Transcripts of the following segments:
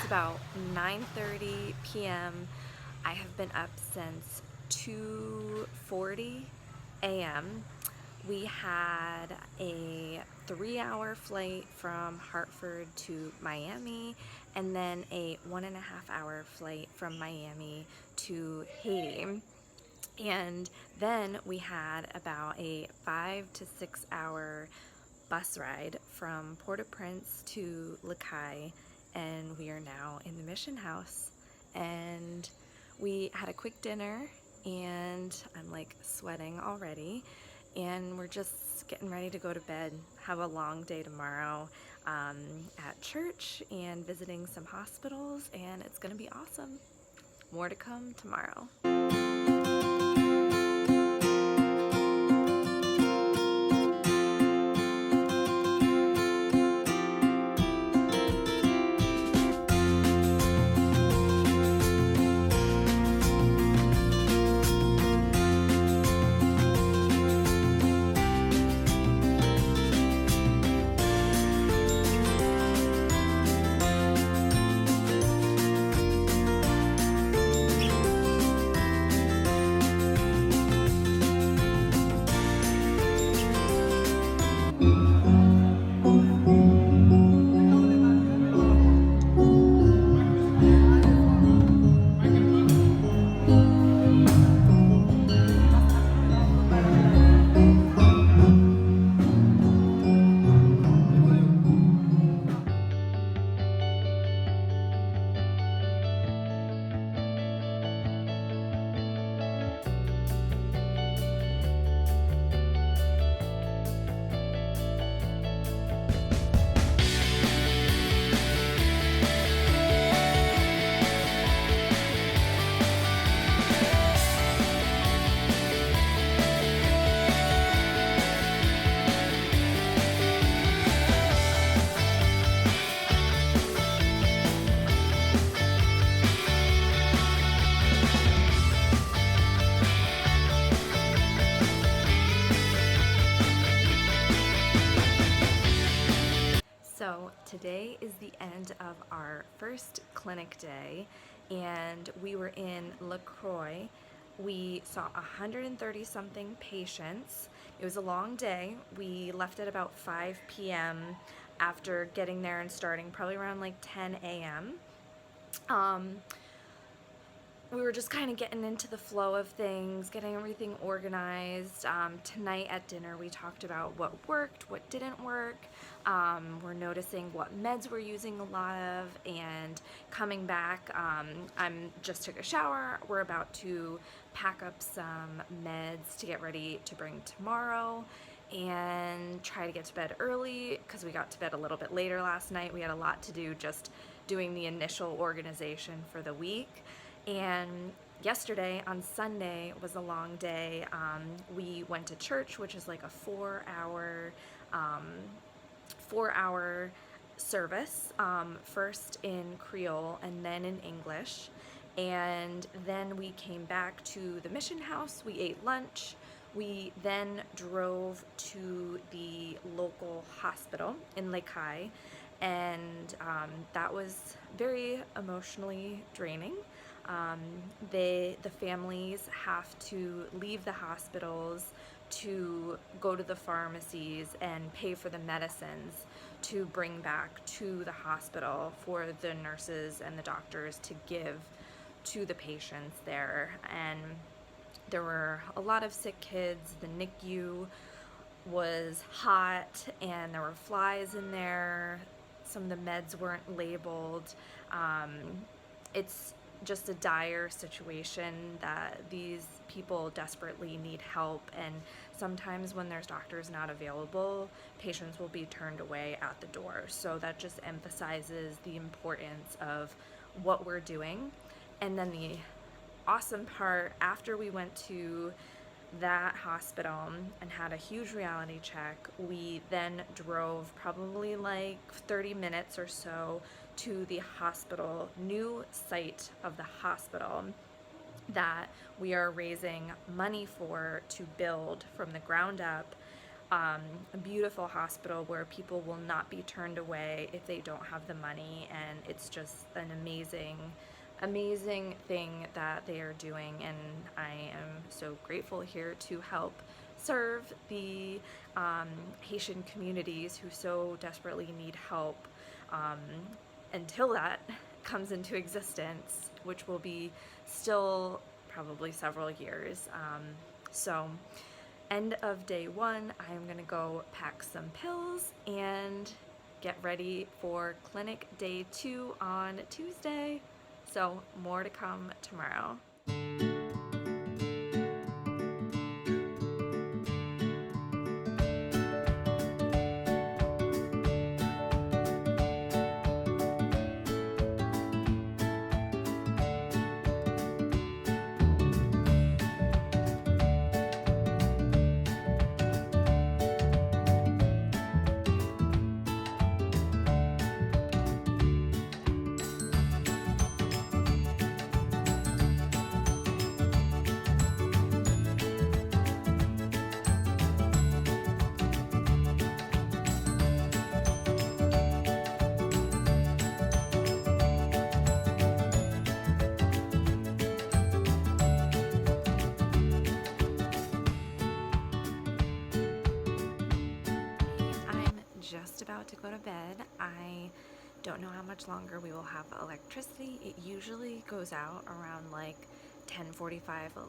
about 9:30 p.m. I have been up since 2:40 a.m. We had a 3-hour flight from Hartford to Miami, and then a 1.5-hour flight from Miami to Haiti. And then we had about a 5 to 6 hour bus ride from Port-au-Prince to Lacaille, and we are now in the mission house. And we had a quick dinner, and I'm like sweating already, and we're just getting ready to go to bed. Have a long day tomorrow at church and visiting some hospitals, and it's gonna be awesome. More to come tomorrow. So today is the end of our first clinic day, and we were in CROIX. We saw 130 something patients. It was a long day. We left at about 5 p.m. after getting there and starting probably around like 10 a.m. We were just kind of getting into the flow of things, getting everything organized. Tonight at dinner we talked about what worked, what didn't work. We're noticing what meds we're using a lot of, and coming back, I just took a shower. We're about to pack up some meds to get ready to bring tomorrow and try to get to bed early because we got to bed a little bit later last night. We had a lot to do just doing the initial organization for the week. And yesterday, on Sunday, was a long day. We went to church, which is like a 4-hour service, first in Creole and then in English. And then we came back to the mission house. We ate lunch. We then drove to the local hospital in Lacaille, and that was very emotionally draining. The families have to leave the hospitals to go to the pharmacies and pay for the medicines to bring back to the hospital for the nurses and the doctors to give to the patients there. And there were a lot of sick kids. The NICU was hot and there were flies in there. Some of the meds weren't labeled. It's just a dire situation that these people desperately need help, and sometimes when there's doctors not available, patients will be turned away at the door. So that just emphasizes the importance of what we're doing. And then the awesome part, after we went to that hospital and had a huge reality check, we then drove probably like 30 minutes or so to the hospital, new site of the hospital that we are raising money for to build from the ground up. a beautiful hospital where people will not be turned away if they don't have the money, and it's just an amazing thing that they are doing, and I am so grateful here to help serve the Haitian communities who so desperately need help um, until that comes into existence, which will be still probably several years. So end of day one, I'm gonna go pack some pills and get ready for clinic day 2 on Tuesday. So more to come tomorrow. Just about to go to bed. I don't know how much longer we will have electricity. It usually goes out around like 10:45,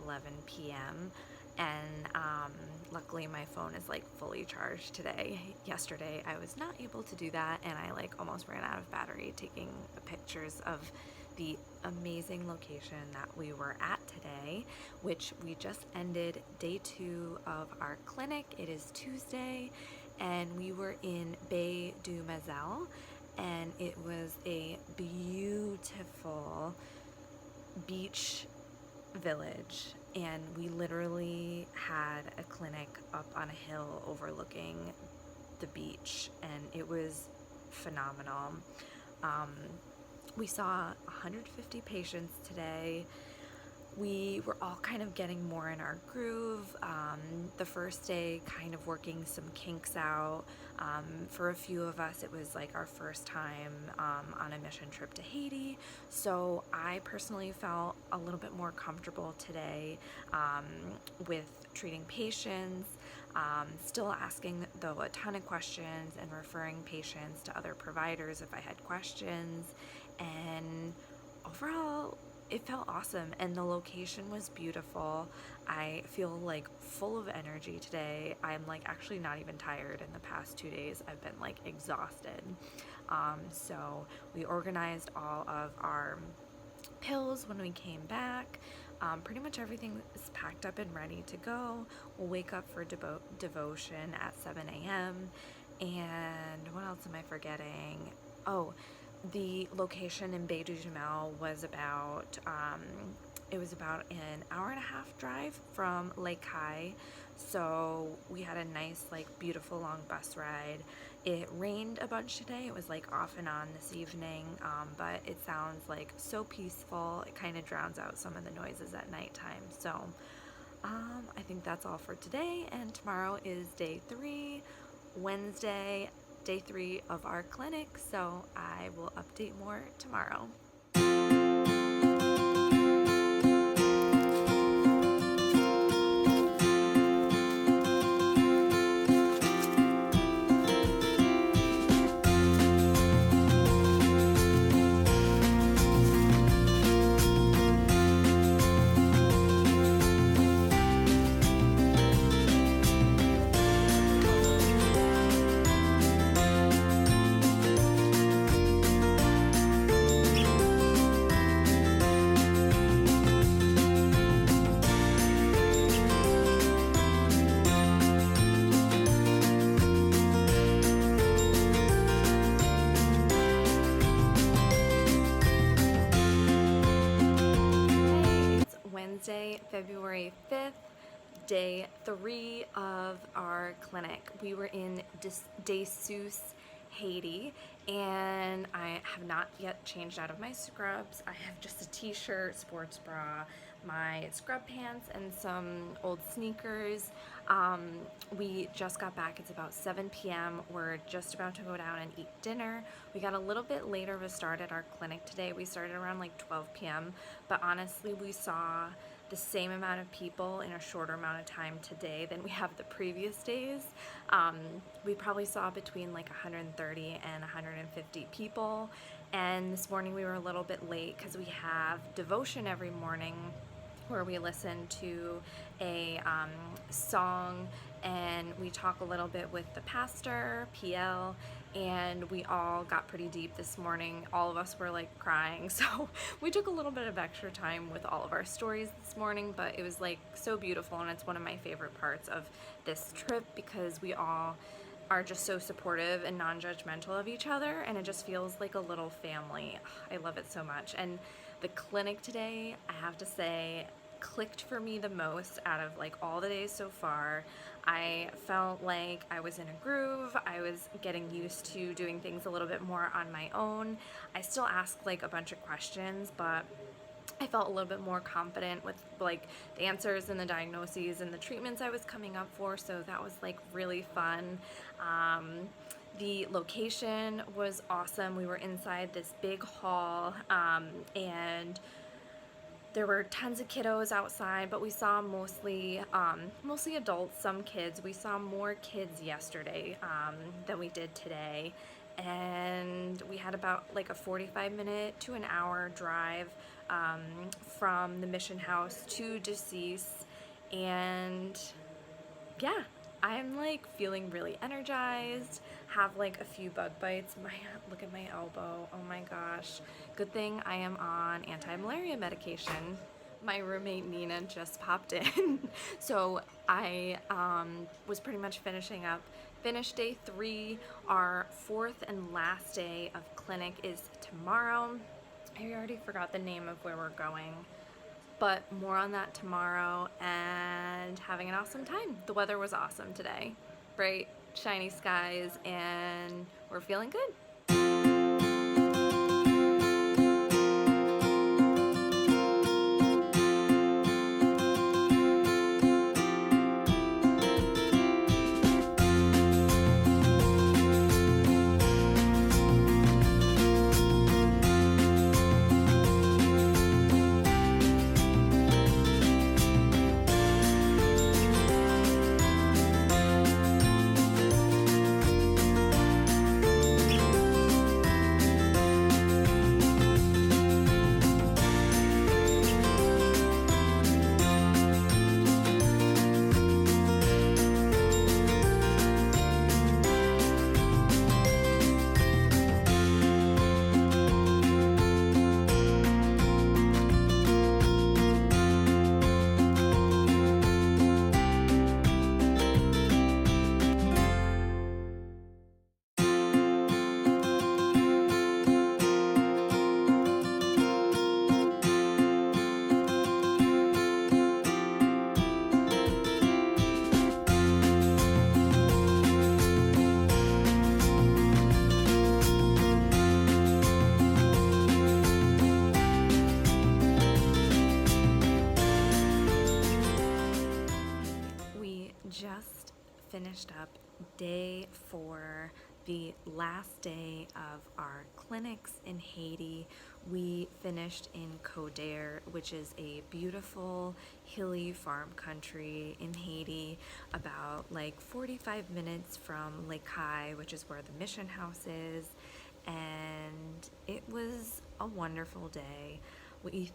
11 p.m. and luckily my phone is like fully charged today. Yesterday I was not able to do that, and I like almost ran out of battery taking pictures of the amazing location that we were at today, which we just ended day 2 of our clinic. It is Tuesday, and we were in BAIE du MESLE, and it was a beautiful beach village, and we literally had a clinic up on a hill overlooking the beach, and it was phenomenal. We saw 150 patients today. We were all kind of getting more in our groove. The first day kind of working some kinks out. For a few of us, it was like our first time on a mission trip to Haiti. So I personally felt a little bit more comfortable today with treating patients, still asking though a ton of questions and referring patients to other providers if I had questions. And overall, it felt awesome, and the location was beautiful. I feel like full of energy today. I'm like actually not even tired. In the past 2 days I've been like exhausted. So we organized all of our pills when we came back. Pretty much everything is packed up and ready to go. We'll wake up for devotion at 7 a.m. And what else am I forgetting? Oh, the location in BAIE du MESLE was about it was about an hour and a half drive from Lake Hai, so we had a nice like beautiful long bus ride. It rained a bunch today. It was like off and on this evening, but it sounds like so peaceful. It kind of drowns out some of the noises at nighttime. So I think that's all for today, and tomorrow is day 3, Wednesday, day 3 of our clinic, so I will update more tomorrow. Wednesday, February 5th, day 3 of our clinic. We were in DUCIS, Haiti, and I have not yet changed out of my scrubs. I have just a t-shirt, sports bra, my scrub pants and some old sneakers. We just got back. It's about 7 p.m. We're just about to go down and eat dinner. We got a little bit later of a start at our clinic today. We started around like 12 p.m. But honestly, we saw the same amount of people in a shorter amount of time today than we have the previous days. We probably saw between like 130 and 150 people. And this morning we were a little bit late because we have devotion every morning where we listen to a song and we talk a little bit with the pastor, PL, and we all got pretty deep this morning. All of us were like crying, so we took a little bit of extra time with all of our stories this morning, but it was like so beautiful, and it's one of my favorite parts of this trip because we all are just so supportive and non-judgmental of each other, and it just feels like a little family. I love it so much. And the clinic today, I have to say, clicked for me the most out of like all the days so far. I felt like I was in a groove. I was getting used to doing things a little bit more on my own. I still ask like a bunch of questions, but I felt a little bit more confident with like the answers and the diagnoses and the treatments I was coming up for, so that was like really fun. The location was awesome. We were inside this big hall, and there were tons of kiddos outside, but we saw mostly adults, some kids. We saw more kids yesterday than we did today, and we had about like a 45-minute to an hour drive from the mission house to DUCIS, and yeah, I'm like feeling really energized, have like a few bug bites. Look at my elbow, oh my gosh. Good thing I am on anti-malaria medication. My roommate Nina just popped in. So I was pretty much finished day 3. Our 4th and last day of clinic is tomorrow. I already forgot the name of where we're going, but more on that tomorrow, and having an awesome time. The weather was awesome today. Bright, shiny skies, and we're feeling good. Just finished up day 4, the last day of our clinics in Haiti. We finished in CODERRE, which is a beautiful hilly farm country in Haiti, about like 45 minutes from Lake Hai, which is where the mission house is, and it was a wonderful day. We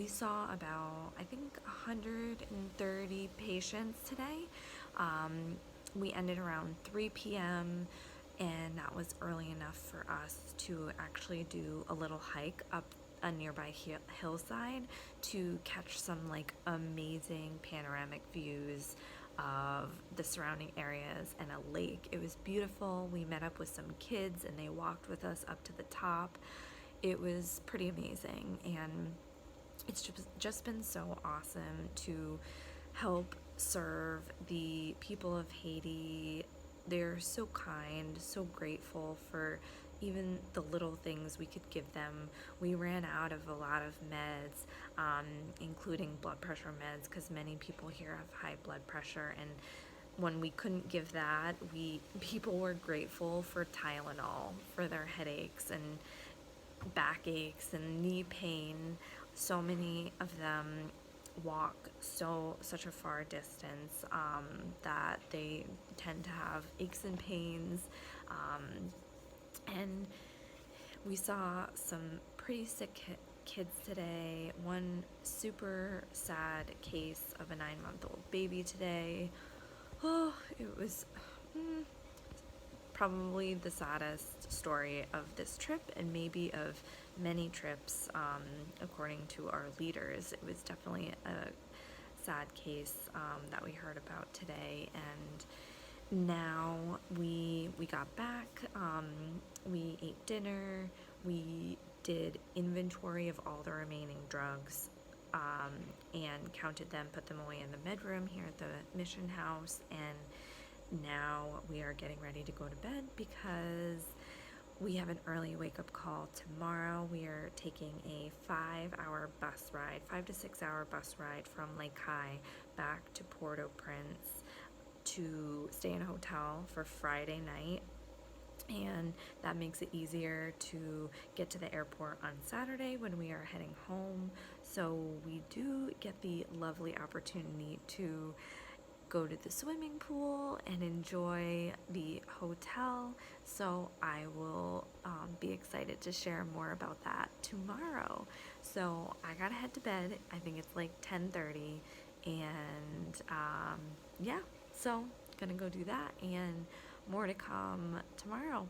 saw about, I think, 130 patients today. We ended around 3 p.m. and that was early enough for us to actually do a little hike up a nearby hillside to catch some like amazing panoramic views of the surrounding areas and a lake. It was beautiful. We met up with some kids and they walked with us up to the top. It was pretty amazing, and it's just been so awesome to help serve the people of Haiti. They're so kind, so grateful for even the little things we could give them. We ran out of a lot of meds, including blood pressure meds, because many people here have high blood pressure, and when we couldn't give that, people were grateful for Tylenol for their headaches and backaches and knee pain. So many of them walk such a far distance that they tend to have aches and pains, and we saw some pretty sick kids today. One super sad case of a 9-month-old baby today. Oh, it was probably the saddest story of this trip, and maybe of many trips, according to our leaders. It was definitely a sad case that we heard about today. And now we got back, we ate dinner, we did inventory of all the remaining drugs, and counted them, put them away in the med room here at the mission house, and now we are getting ready to go to bed because we have an early wake-up call tomorrow. We are taking a 5-hour bus ride, 5 to 6 hour bus ride from Lake High back to Port-au-Prince to stay in a hotel for Friday night, and that makes it easier to get to the airport on Saturday when we are heading home. So we do get the lovely opportunity to go to the swimming pool and enjoy the hotel. So I will be excited to share more about that tomorrow. So I gotta head to bed. I think it's like 10:30, and yeah, so gonna go do that, and more to come tomorrow.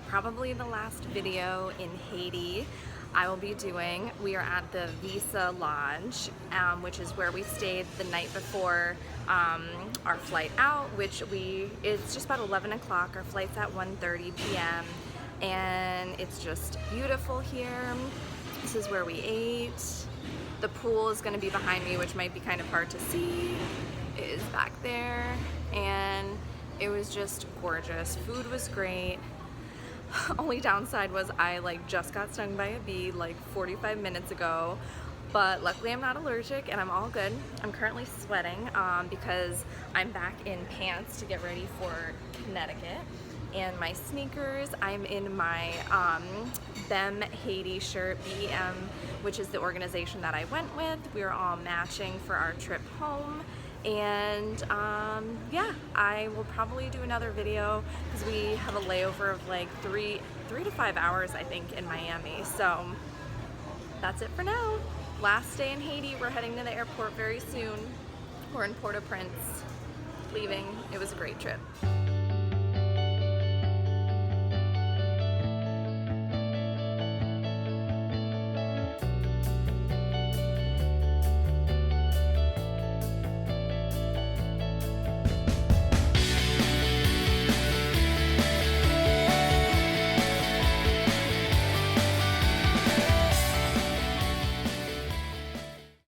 Probably the last video in Haiti I will be doing. We are at the Visa Lodge, which is where we stayed the night before our flight out, it's just about 11 o'clock. Our flight's at 1:30 p.m. and it's just beautiful here. This is where we ate. The pool is going to be behind me, which might be kind of hard to see. It is back there, and it was just gorgeous. Food was great. Only downside was I just got stung by a bee 45 minutes ago, but luckily I'm not allergic and I'm all good. I'm currently sweating because I'm back in pants to get ready for Connecticut, and my sneakers. I'm in my BEM Haiti shirt, BEM, which is the organization that I went with. We were all matching for our trip home. And yeah, I will probably do another video because we have a layover of 3 to 5 hours, I think, in Miami. So that's it for now. Last day in Haiti. We're heading to the airport very soon. We're in Port-au-Prince, leaving. It was a great trip.